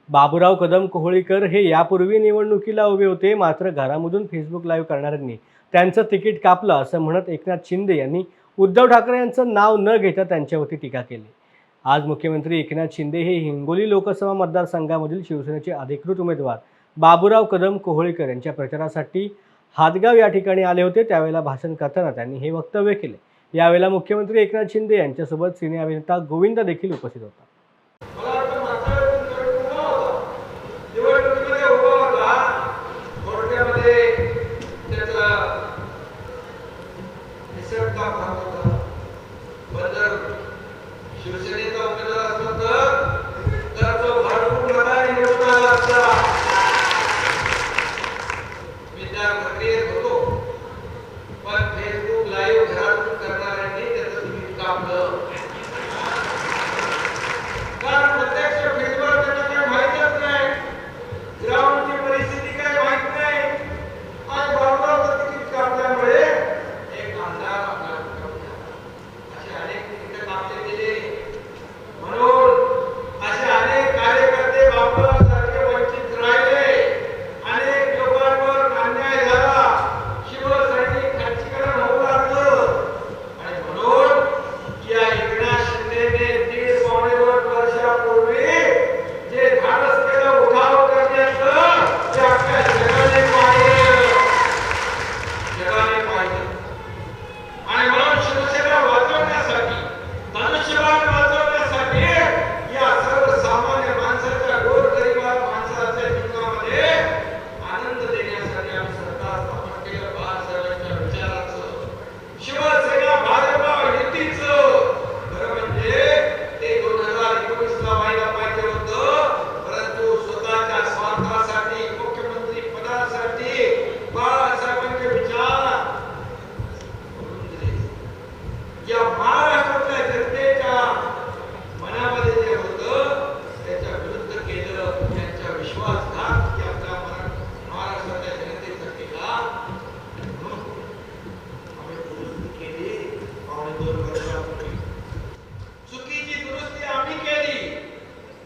बाबूराव कदम कोहळीकर हे यापूर्वी निवडणुकीला उभे होते, मात्र घरामधून फेसबुक लाईव्ह करणाऱ्यांनी त्यांचं तिकीट कापलं असं म्हणत एकनाथ शिंदे यांनी उद्धव ठाकरे यांचं नाव न घेता त्यांच्यावरती टीका केली। आज मुख्यमंत्री एकनाथ शिंदे हे हिंगोली लोकसभा मतदारसंघामधील शिवसेनेचे अधिकृत उमेदवार बाबूराव कदम कोहळीकर यांच्या प्रचारासाठी हादगाव या ठिकाणी आले होते। त्यावेळेला भाषण करताना त्यांनी हे वक्तव्य केले। यावेळेला मुख्यमंत्री एकनाथ शिंदे यांच्यासोबत सिने अभिनेता गोविंदा देखील उपस्थित होता।